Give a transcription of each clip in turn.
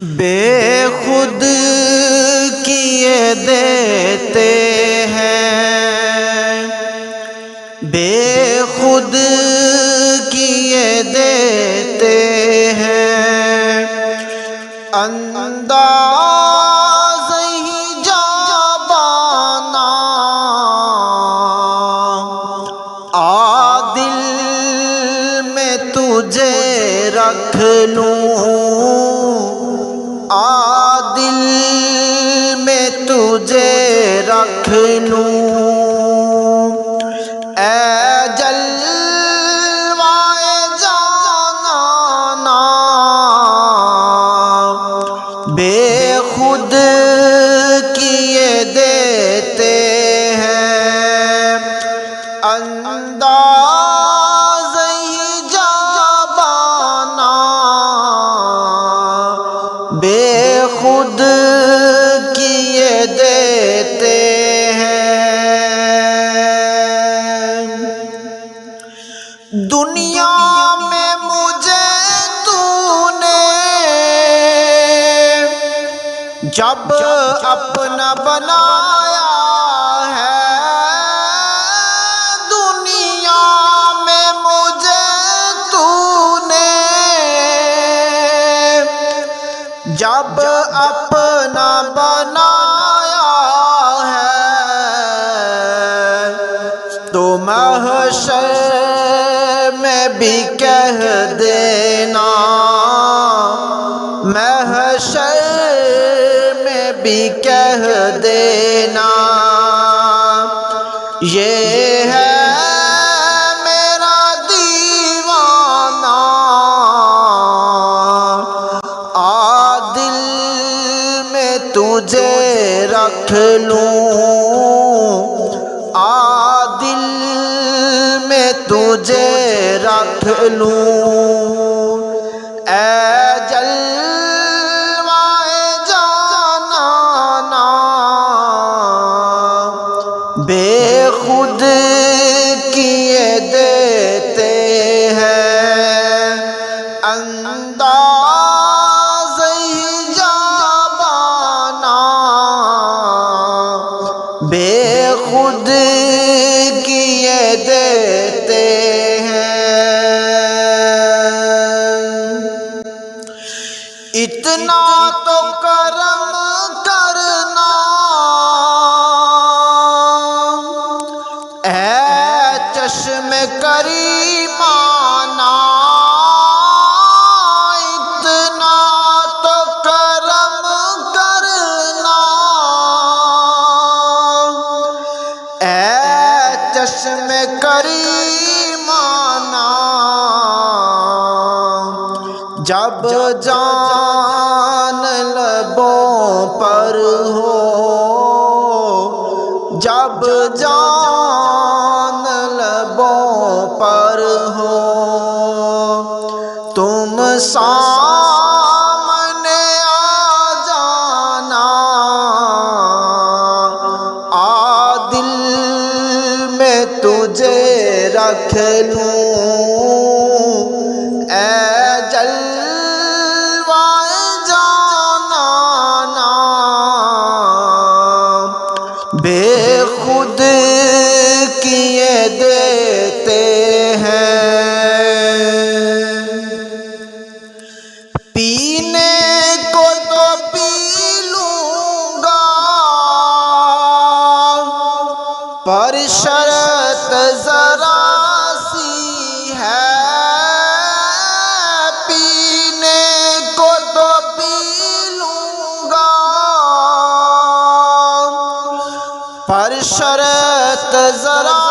بے خود کیے دیتے ہیں، بے خود کیے دیتے ہیں، انداز ہی جابانا عادل میں تجھے رکھ لوں، عادل میں تجھے رکھ لوں، اے جلوائے جانانا بے خود کیے دیتے ہیں، انداز ہی جابانا بے خود کیے دیتے ہیں۔ دنیا میں مجھے تو نے جب اپنا بنایا ہے، دنیا میں مجھے تو نے جب اپنا بنایا ہے، تو محشر میں بھی کہہ دینا، محشر میں بھی کہہ دینا، یہ ہے میرا دیوانہ، عادل میں تجھے رکھ لوں، عادل میں تجھے رکھ لوں، اے جلوائے جانانا بے خود کیے دیتے ہیں، انداز ہی جابانا بے خود کیے دیتے ہیں۔ اتنا تو کرم کرنا اے چشم کریمانہ، اتنا تو کرم کرنا اے چشم کریمانہ، جب جان لبوں پر ہو، جب جان لبوں پر ہو، تم سامنے آ جانا، عادل میں تجھے رکھ لوں، اے جلوائے جانانا بے خود کیے دیتے ہیں۔ پینے کو تو پی لوں گا پر شرط ذرا سی ہے، پینے کو تو پی لوں گا پر شرط ذرا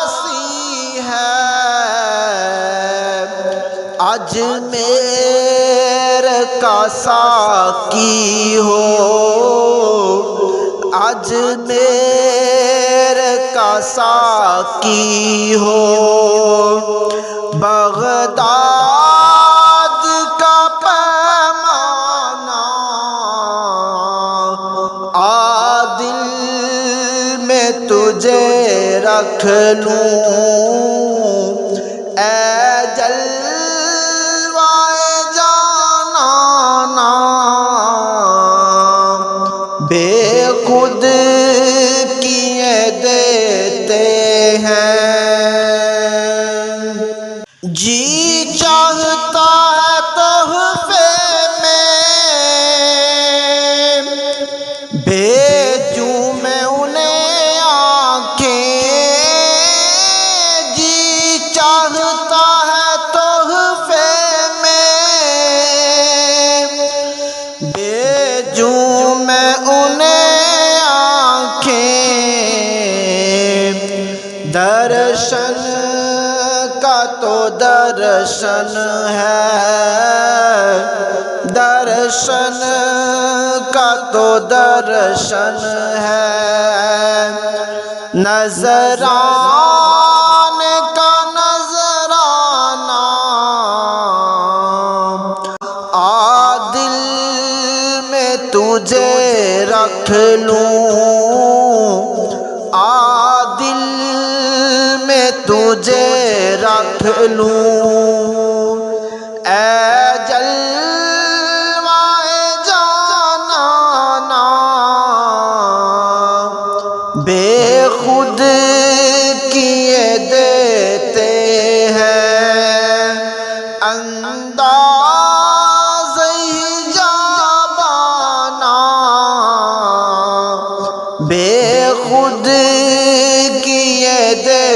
سی ہے، اجمیر کا ساقی ہو، اجمیر کا ساقی ہو، بغداد کا پیمانہ عادل میں تجھے رکھ لوں، اے جلوائے جانانا بے خود کیے دیتے ہیں، جی چاہتا ہے تحفے میں بھیجوں میں انہیں آنکھیں، جی چاہتا ہے تحفے میں بھیجوں میں انہیں آنکھیں، درشن کا تو درشن ہے، درشن کا تو درشن ہے، نظرانے کا نظرانہ عادل میں تجھے رکھ لوں، عادل میں تجھے رکھ لوں، اے جلوائے جانانا بے خود کیے دیتے ہیں، انداز حجابانہ بے خود کیے دیتے